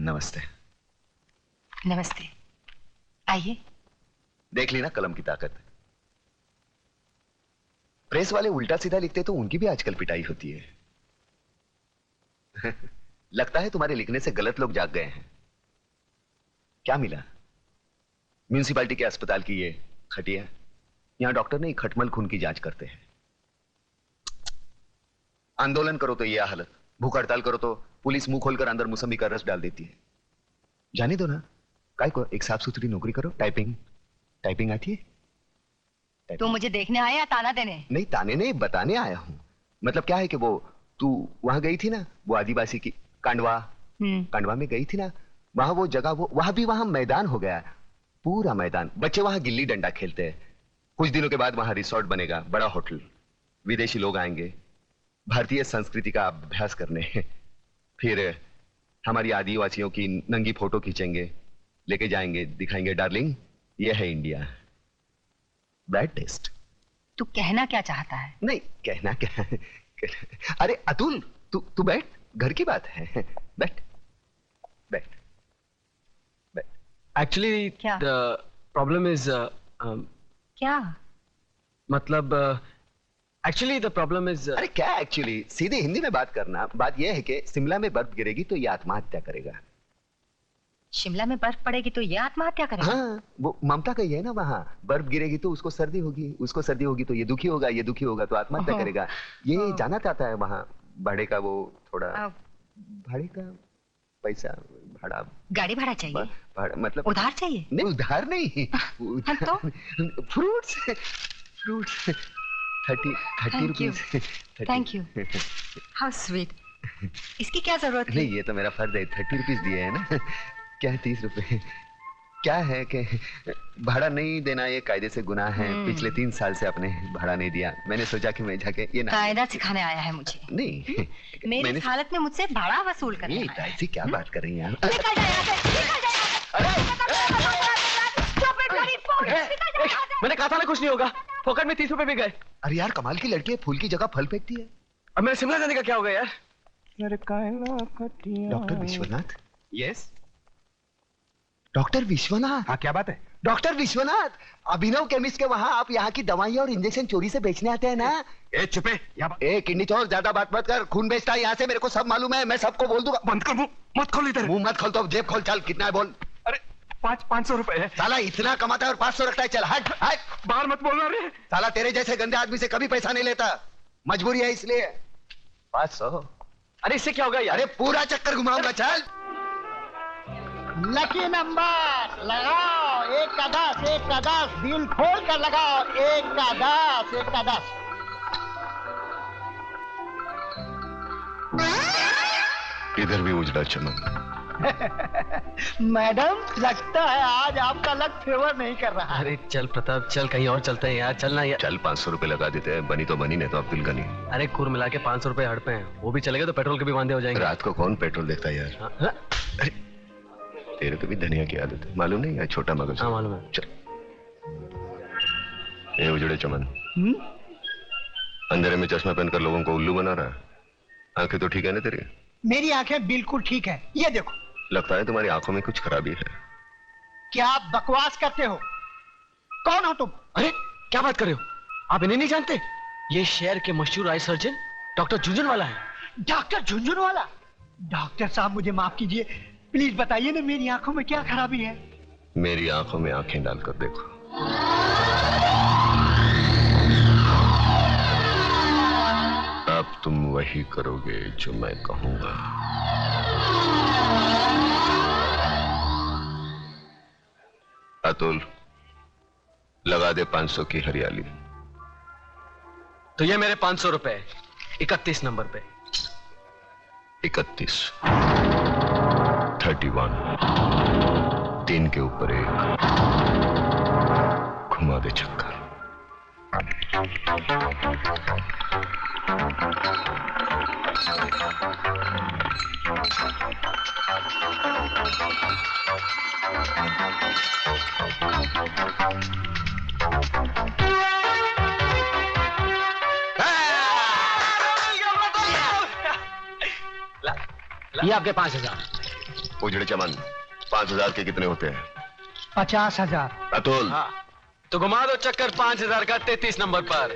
नमस्ते। नमस्ते, आइए। देख ली ना कलम की ताकत। प्रेस वाले उल्टा सीधा लिखते तो उनकी भी आजकल पिटाई होती है। लगता है तुम्हारे लिखने से गलत लोग जाग गए हैं। क्या मिला? म्यूनिसिपालिटी के अस्पताल की ये खटिया। यहां डॉक्टर नहीं, खटमल खून की जांच करते हैं। आंदोलन करो तो यह हालत, भूख हड़ताल करो तो पुलिस मुंह खोलकर अंदर मौसमी का रस डाल देती है। जाने दो ना, काय को एक साफ सुथरी नौकरी करो। टाइपिंग आती है? तू मुझे देखने आया या ताना देने? नहीं, ताने नहीं, बताने आया हूं। मतलब क्या है कि वो तू वहां गई थी ना, वो आदिवासी की कांडवा में गई थी ना, वहां वो जगह, वो वहां मैदान हो गया, पूरा मैदान। बच्चे वहां गिल्ली डंडा खेलते हैं। कुछ दिनों के बाद वहां रिसोर्ट बनेगा, बड़ा होटल। विदेशी लोग आएंगे भारतीय संस्कृति का अभ्यास करने। फिर हमारी आदिवासियों की नंगी फोटो खींचेंगे, लेके जाएंगे, दिखाएंगे डार्लिंग ये है इंडिया। Bad taste. तू कहना क्या चाहता है? नहीं, कहना क्या। अरे अतुल, तू बैठ, घर की बात है। बैठ बैठ बैठ। एक्चुअली क्या? द प्रॉब्लम इज क्या? मतलब एक्चुअली द प्रॉब्लम इज अरे क्या एक्चुअली, सीधे हिंदी में बात करना। बात यह है कि शिमला में बर्फ गिरेगी तो ये आत्महत्या करेगा। शिमला में बर्फ पड़ेगी तो ये आत्महत्या करेगा? हाँ, वो ममता का ही है ना, वहां बर्फ गिरेगी तो उसको सर्दी होगी, उसको सर्दी होगी तो ये दुखी होगा तो आत्महत्या करेगा। ये जाना चाहता है वहां। भाड़े का वो थोड़ा, भाड़े का पैसा, भाड़ा, गाड़ी भाड़ा चाहिए? भाड़ा मतलब उधार चाहिए? नहीं, उधार नहीं। तो fruits 30 rupees. Thank you. How sweet. इसकी क्या जरूरत है? नहीं, ये तो मेरा फर्ज है। 30 रुपीज दिए है ना। क्या है 30 रुपए? क्या है कि भाड़ा नहीं देना ये कायदे से गुनाह है। पिछले 3 साल से आपने भाड़ा नहीं दिया। मैंने सोचा कि मैं जाके ये ना, कायदा सिखाने आया है मुझे? नहीं, मेरी हालत में मुझसे भाड़ा वसूल करने आया है। ऐसी क्या बात कर रही हैं आप? निकल जा यहाँ से, निकल जा यहाँ से। मैंने कहा था ना कुछ नहीं होगा। पॉकेट में 30 रुपए भी गए। अरे यार, कमाल की लड़की है, फूल की जगह फल फेंकती है। अब मेरे शिमला जाने का क्या होगा यार? Doctor Vishwanath? Yes doctor Vishwanath. हाँ, क्या बात है? डॉक्टर विश्वनाथ, अभिनव केमिस्ट के वहां आप यहाँ की दवाइयाँ और इंजेक्शन चोरी से बेचने आते हैं ना? ए चुपे। ए किडनी चोर, ज्यादा बात मत कर। खून बेचता है यहाँ से, मेरे को सब मालूम है। मैं सबको बोल दूंगा। बंद कर मुंह, मत खोल इधर। मुंह मत खोल तो जेब खोल। चल, कितना है बोल। अरे 500 रुपए है। साला इतना कमाता है और 500 रखता है। चल हट हट। बाहर मत बोलना रे। साला तेरे जैसे गंदे आदमी से कभी पैसा नहीं लेता, मजबूरी है इसलिए। 500। अरे इससे क्या होगा यार? अरे पूरा चक्कर घुमाऊंगा। चल। लकी नंबर लगाओ, 1 का 10, 1 का 10, दिल खोल कर लगाओ। 1 का 10, 1 का 10। इधर भी उजड़ा चमन। मैडम, लगता है आज आपका लक फेवर नहीं कर रहा। अरे चल प्रताप, चल कहीं और चलते हैं यार। चलना यार। चल 500 रुपए लगा देते हैं। बनी तो बनी, नहीं तो अब्दुल गनी। अरे कुल मिला के 500 रुपए हड़पे हैं। वो भी चलेगा तो पेट्रोल के भी वांदे हो जाएंगे। रात को कौन पेट्रोल देखता है यार? हाँ? अरे तेरे को भी धनिया की आदत है, मालूम नहीं है? छोटा मगज। हाँ मालूम है। चल। ये उजड़े चमन अंधेरे में चश्मा पहनकर लोगों को उल्लू बना रहा है। आंखें तो ठीक है ना तेरी? मेरी आंखें बिल्कुल ठीक है, ये देखो। लगता है तुम्हारी आंखों में कुछ खराबी है। क्या आप बकवास करते हो? कौन हो तुम? अरे क्या बात कर रहे हो? आप इन्हें नहीं जानते? ये शहर के मशहूर आई सर्जन डॉक्टर झुंझुनवाला है। डॉक्टर झुंझुनवाला? डॉक्टर साहब मुझे माफ कीजिए, प्लीज बताइए ना मेरी आंखों में क्या खराबी है? मेरी आंखों में आंखें डालकर देखो। अब तुम वही करोगे जो मैं कहूंगा। अतुल, लगा दे 500 की हरियाली। तो ये मेरे 500 रुपए 31 नंबर पे। 31, 31, 3 के ऊपर 1, घुमा दे चक्कर। ये आपके 5000। उजड़े चमन 5,000 के कितने होते हैं? 50,000। अतुल। हाँ, तो घुमा दो चक्कर 5,000 का 33 नंबर पर।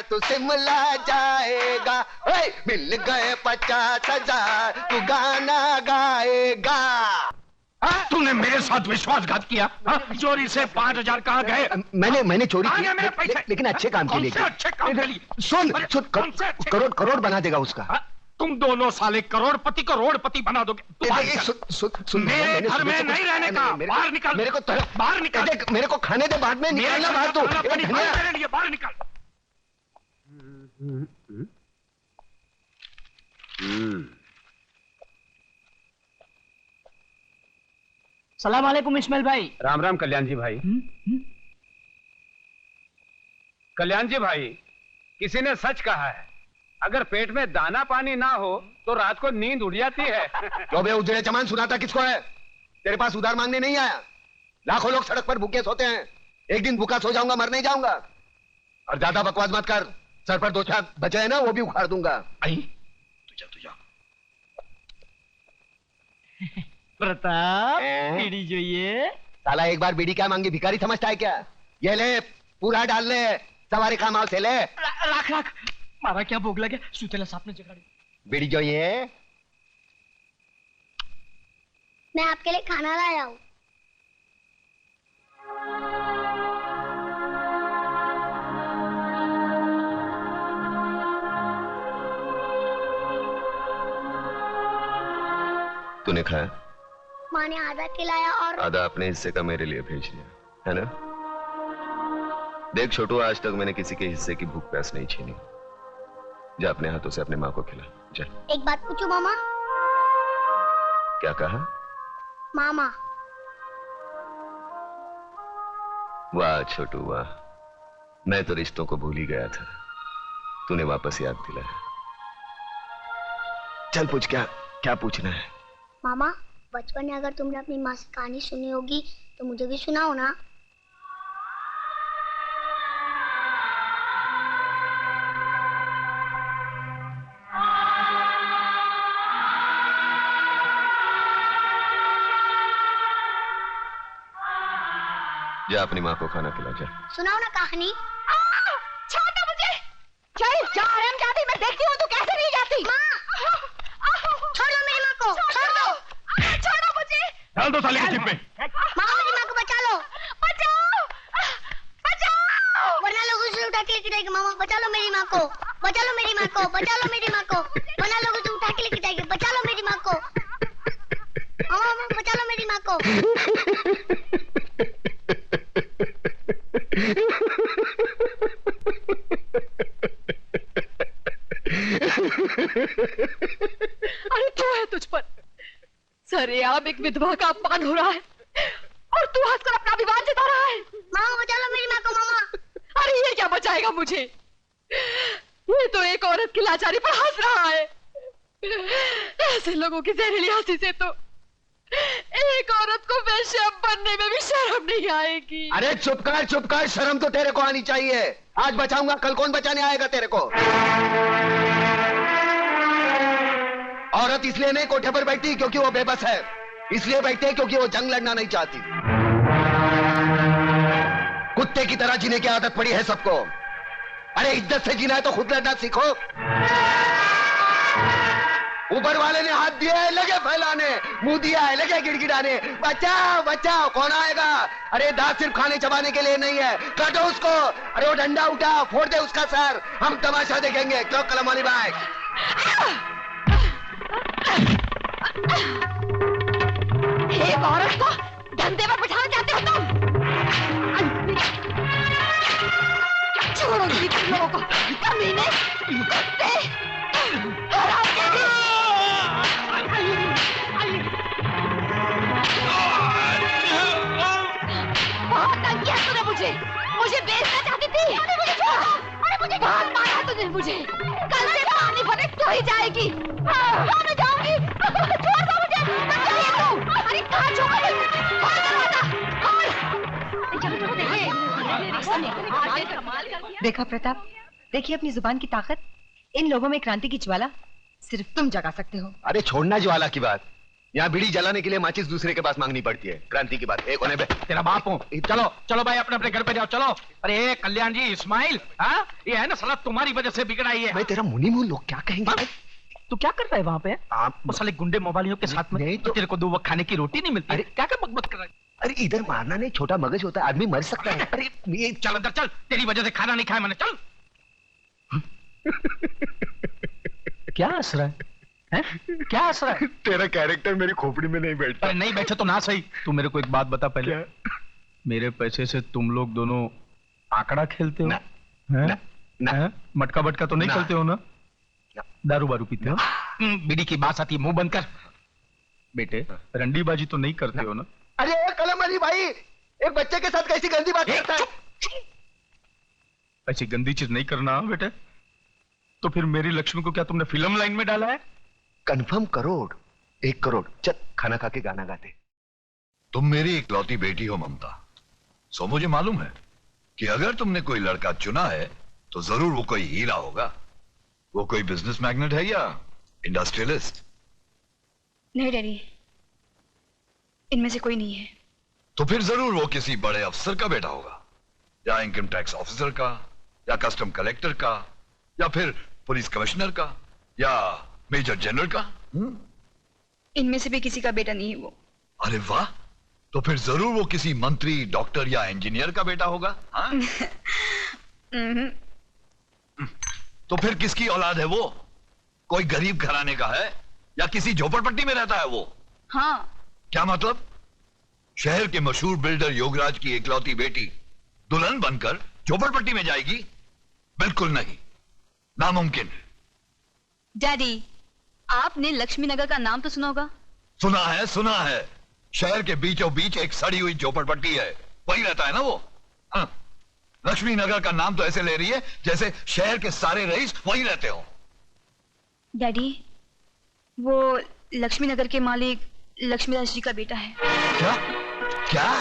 तो शिमला जाएगा, मिल गए 50,000 तू गाना गाएगा। तूने मेरे साथ विश्वासघात किया। चोरी से 5,000 कहाँ गए? मैंने चोरी की, मेरे पैसे। लेकिन अच्छे काम के लिए। अच्छे काम के लिए। सुन करोड़ बना देगा उसका। तुम दोनों साले करोड़पति बना दोगे। मेरे घर में नहीं रहने का। बाहर निकल। मेरे को बाहर निकल। मेरे को खाने दे, बाद में निकलना बाहर। तो मेरे लिए बाहर निकल। सलाम वालेकुम इस्माइल भाई। राम राम कल्याण जी भाई। कल्याण जी भाई, किसी ने सच कहा है, अगर पेट में दाना पानी ना हो तो रात को नींद उड़ जाती है। तो बे उजड़े चमान सुनाता किसको है? तेरे पास उधार मांगने नहीं आया। लाखों लोग सड़क पर भूखे सोते हैं, एक दिन भूखा सो जाऊंगा, मर नहीं जाऊंगा। और ज्यादा बकवास मत कर, सर पर 2 छाप बचे है ना, वो भी उखाड़ दूंगा। तुझा प्रताप बीड़ी જોઈએ। साला एक बार बीड़ी क्या मांगी, भिखारी समझता है क्या? ये ले, पूरा डाल ले, सवारी का माल से ले। राख मारा क्या भोग लगे, सुतेला सापने जगाड़ी। बीड़ी જોઈએ? मैं आपके लिए खाना लाया हूँ। तूने खाया? माँ ने आधा खिलाया और आधा अपने हिस्से का मेरे लिए भेज दिया है ना? देख छोटू, आज तक मैंने किसी के हिस्से की भूख प्यास नहीं छीनी। जा अपने हाथों से अपने माँ को खिला, जा। एक बात पूछूं मामा? क्या कहा? मामा। वाह छोटू वाह, मैं तो रिश्तों को भूल ही गया था, तूने वापस याद दिलाया। चल पूछ, क्या पूछना है? मामा, बचपन में अगर तुमने अपनी माँ से कहानी सुनी होगी तो मुझे भी सुनाओ ना। जा अपनी माँ को खाना खिला, जा। सुनाओ ना कहानी। छोड़ो मुझे। चल जा हरामजादी, मैं देखती हूँ तू कैसे नहीं जाती। छोड़ दो मेरी माँ को, छोड़ दो। छोड़ो मुझे। डाल दो साले के जिप में। मामा मेरी माँ को बचा लो। बचाओ, बचाओ। वरना लोग उसे उठा के लेके जाएंगे। मामा बचा लो मेरी माँ को, बचा लो मेरी माँ को, बचा लो मेरी माँ को। वरना लोग उसे उठा के लेके जाएंगे। बचा लो मेरी माँ को। मामा बचा लो मेरी माँ को। अरे तू है तुझ पर सरेआम एक विधवा का अपमान हो रहा है और तू हंसकर अपना विवाद जता रहा है। मामा बचा लो मेरी माँ को। मामा अरे ये क्या बचाएगा मुझे? ये तो एक औरत की लाचारी पर हंस रहा है। ऐसे लोगों की जहरीली हंसी से तो एक औरत को वेश्या बनने में भी शर्म नहीं आएगी। अरे चुप कर, शर्म तो तेरे को आनी चाहिए। आज बचाऊंगा, कल कौन बचाने आएगा तेरे को? औरत इसलिए नहीं कोठे पर बैठती क्योंकि वो बेबस है, इसलिए बैठती है क्योंकि वो जंग लड़ना नहीं चाहती। कुत्ते की तरह जीने की आदत पड़ी है सबको। अरे इज्जत से जीना है तो खुद लड़ना सीखो। ऊपर वाले ने हाथ दिया है, लगे फैलाने, मुंह दिया है, लगे गिड़गिड़ाने। बचाओ बचाओ, कौन आएगा? अरे दांत सिर्फ खाने चबाने के लिए नहीं है, काटो उसको। अरे वो डंडा उठा, फोड़ दे उसका सर, हम तमाशा देखेंगे। क्यों कलम वाली बाइक? एक औरत को धंधे पर बिठाना चाहते हो तुम? छोड़ो जी तुम लोगों को, कमीने, कुत्ते, हरामजादे। बहुत तंग किया तूने मुझे बेचना चाहती थी। अरे मुझे छोड़ो, अरे मुझे बहुत मारा तुझे मुझे। कल से पानी भरे तू ही जाएगी। मैं जाऊंगी। छोड़ दो मुझे। चलिए तू। अरे कहाँ छोड़ दे? देखा प्रताप, देखिए अपनी जुबान की ताकत। इन लोगों में क्रांति की ज्वाला सिर्फ तुम जगा सकते हो। अरे छोड़ना ज्वाला की बात, यहाँ बीड़ी जलाने के लिए माचिस दूसरे के पास मांगनी पड़ती है। क्रांति की बात एक होने पे तेरा बाप हूँ। चलो चलो भाई अपने अपने घर पे जाओ। चलो। अरे कल्याण जी, इस्माइल, हाँ ये है ना साला तुम्हारी वजह से बिगड़ा ही है। मैं तेरा मुनी मुंह, लोग क्या कहेंगे? तू क्या कर रहा है वहाँ पे? आप वो साले गुंडे मोबाइलियों के साथ में नहीं तो तेरे को 2 वक्त खाने की रोटी नहीं मिलती। अरे क्या क्या बकबक कर रहा है? अरे इधर मारना नहीं, छोटा मगज होता है, आदमी मर सकता है। अरे ये चल अंदर चल, तेरी वजह से खाना नहीं खाया मैंने। चल। क्या हंस रहा है? क्या हंस रहा है? तेरा कैरेक्टर मेरी खोपड़ी में नहीं बैठता। अरे नहीं बैठे तो ना सही। तू मेरे को एक बात बता पहले। क्या? मेरे पैसे से तुम लोग दोनों आंकड़ा खेलते हो? ना, हैं? ना, ना। हैं? मटका बटका तो नहीं ना। खेलते हो ना? ना। दारू बारू पीते हो? बीड़ी की बात आती है, मुंह बंद कर। बेटे रंडीबाजी तो नहीं करते हो ना? अरे कलम अली भाई, एक बच्चे के साथ कैसी गंदी बात करता है? ऐसी गंदी चीज नहीं करना बेटे। तो फिर मेरी लक्ष्मी को क्या तुमने फिल्म लाइन में डाला है? कंफर्म करोड़, 1 करोड़। चल खाना खा के गाना गाते। तुम मेरी इकलौती बेटी हो ममता, सो मुझे मालूम है कि अगर तुमने कोई लड़का चुना है तो जरूर वो कोई हीरा होगा। वो कोई बिजनेस मैग्नेट है या इंडस्ट्रियलिस्ट? नहीं डैडी, इनमें से कोई नहीं है। तो फिर जरूर वो किसी बड़े अफसर का बेटा होगा, या इनकम टैक्स ऑफिसर का, या कस्टम कलेक्टर का, या फिर पुलिस कमिश्नर का, या मेजर जनरल का। इनमें से भी किसी का बेटा नहीं है वो। अरे वाह, तो फिर जरूर वो किसी मंत्री, डॉक्टर या इंजीनियर का बेटा होगा। हाँ? तो फिर किसकी औलाद है वो? कोई गरीब घराने का है या किसी झोपड़पट्टी में रहता है वो? हाँ। क्या मतलब? शहर के मशहूर बिल्डर योगराज की इकलौती बेटी दुल्हन बनकर झोपड़पट्टी में जाएगी? बिल्कुल नहीं, नामुमकिन। डैडी, आपने लक्ष्मी नगर का नाम तो सुना होगा? सुना है। शहर के बीचों बीच एक सड़ी हुई झोपड़पट्टी है, वही रहता है ना वो। हाँ। लक्ष्मी नगर का नाम तो ऐसे ले रही है जैसे शहर के सारे रईस वही रहते हो। डैडी, वो लक्ष्मी नगर के मालिक लक्ष्मीदास जी का बेटा है। क्या? क्या?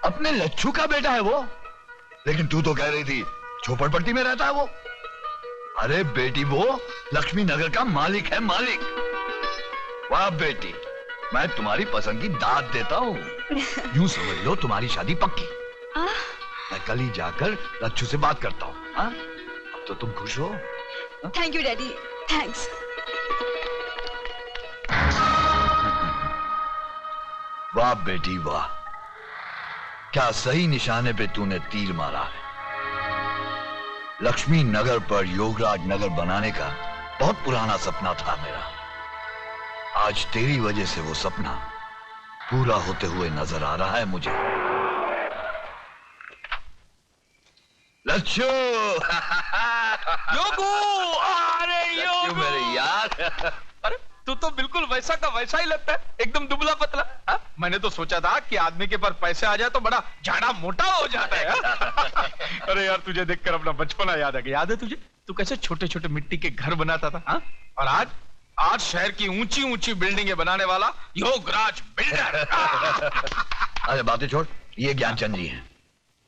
अपने लच्छू का बेटा है वो? लेकिन तू तो कह रही थी झोपड़पट्टी में रहता है वो। अरे बेटी, वो लक्ष्मी नगर का मालिक है, मालिक। वाह बेटी, मैं तुम्हारी पसंद की दाद देता हूँ। यूं समझ लो तुम्हारी शादी पक्की। मैं कल ही जाकर लच्छू से बात करता हूँ। अब तो तुम खुश हो? Thank you daddy, thanks. वाह बेटी वाह, क्या सही निशाने पे तूने तीर मारा है। लक्ष्मी नगर पर योगराज नगर बनाने का बहुत पुराना सपना था मेरा। आज तेरी वजह से वो सपना पूरा होते हुए नजर आ रहा है मुझे। लच्छू योगू, अरे योगू मेरे यार। अरे तू तो बिल्कुल वैसा का वैसा ही लगता है, एकदम दुबला पतला। हा? मैंने तो सोचा था कि आदमी के पास पैसे आ जाए तो बड़ा झाड़ा मोटा हो जाता है। अरे यार, तुझे देखकर अपना बचपना याद आ गया। याद है तुझे, तू कैसे छोटे छोटे मिट्टी के घर बनाता था? हा? और आज शहर की ऊंची ऊंची बिल्डिंगें बनाने वाला योगराज बिल्डर। अरे बातें छोड़, ये ज्ञानचंद जी हैं।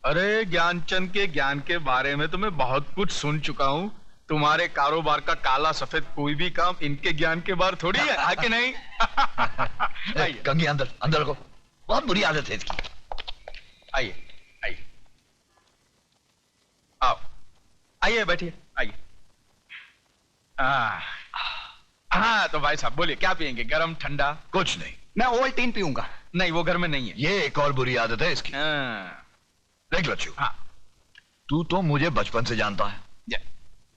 अरे ज्ञानचंद के ज्ञान के बारे में तो मैं बहुत कुछ सुन चुका हूँ। तुम्हारे कारोबार का काला सफेद कोई भी काम इनके ज्ञान के बाहर थोड़ी है कि नहीं? कंगी अंदर अंदर रखो, बहुत बुरी आदत है इसकी। आइए आइए, आओ आइए, बैठिए आइए। हाँ तो भाई साहब बोलिए, क्या पियेंगे, गरम ठंडा? कुछ नहीं, मैं ओवल्टीन पीऊंगा। नहीं, वो घर में नहीं है। ये एक और बुरी आदत है इसकी। देख लच्छू, हाँ, तू तो मुझे बचपन से जानता है।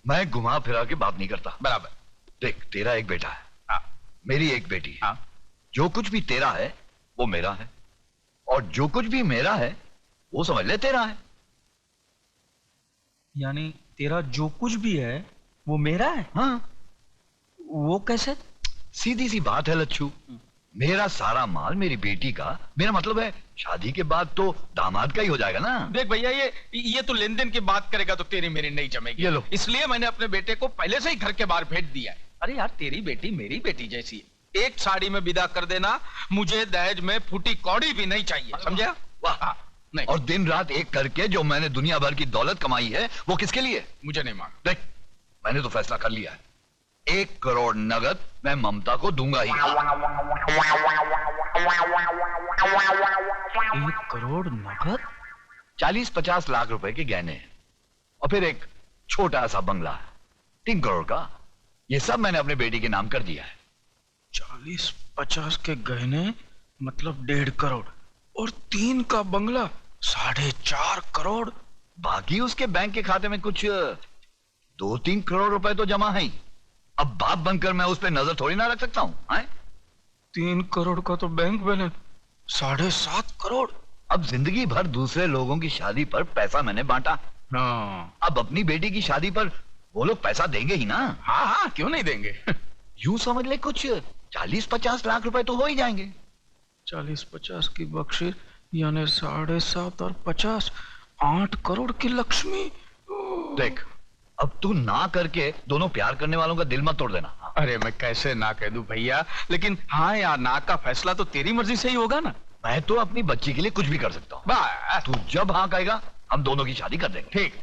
मैं घुमा फिरा के बात नहीं करता। बराबर। देख, तेरा एक बेटा है, हाँ, मेरी एक बेटी है। हाँ, जो कुछ भी तेरा है वो मेरा है, और जो कुछ भी मेरा है वो समझ ले तेरा है। यानी तेरा जो कुछ भी है वो मेरा है? हाँ, वो कैसे? सीधी सी बात है लच्छू, मेरा सारा माल मेरी बेटी का, मेरा मतलब है शादी के बाद तो दामाद का ही हो जाएगा ना। देख भैया, ये तो लेन देन की बात करेगा तो तेरी मेरी नहीं जमेगी। ये लो। इसलिए मैंने अपने बेटे को पहले से ही घर के बाहर भेज दिया है। अरे यार, तेरी बेटी मेरी बेटी जैसी है। एक साड़ी में विदा कर देना, मुझे दहेज में फूटी कौड़ी भी नहीं चाहिए, समझा? वाह। नहीं। और दिन रात एक करके जो मैंने दुनिया भर की दौलत कमाई है वो किसके लिए? मुझे नहीं मांग। देख, मैंने तो फैसला कर लिया है, 1 करोड़ नगद मैं ममता को दूंगा ही। 1 करोड़ नगद? 40-50 लाख रुपए के गहने और फिर एक छोटा सा बंगला 3 करोड़ का। ये सब मैंने अपने बेटी के नाम कर दिया है। 40-50 के गहने मतलब 1.5 करोड़ और 3 का बंगला 4.5 करोड़। बाकी उसके बैंक के खाते में कुछ 2-3 करोड़ रुपए तो जमा है ही। अब बाप बनकर मैं उस पर नजर थोड़ी ना रख सकता हूं। 3 करोड़ का तो बैंक बैलेंस 7.5 करोड़। अब जिंदगी भर दूसरे लोगों की शादी पर पैसा मैंने बांटा। हाँ। अब अपनी बेटी की शादी पर वो लोग पैसा देंगे ही ना। हाँ हाँ, क्यों नहीं देंगे। यूं समझ ले कुछ 40-50 लाख रुपए तो हो ही जाएंगे। 40-50 की बख्शिश यानी 7.5 और 50, 8 करोड़ की लक्ष्मी। देख, अब तू ना करके दोनों प्यार करने वालों का दिल मत तोड़ देना। अरे मैं कैसे ना कह दूं भैया, लेकिन हाँ यार, ना का फैसला तो तेरी मर्जी से ही होगा ना। मैं तो अपनी बच्ची के लिए कुछ भी कर सकता हूँ। बस तू जब हाँ कहेगा हम दोनों की शादी कर देंगे। ठीक।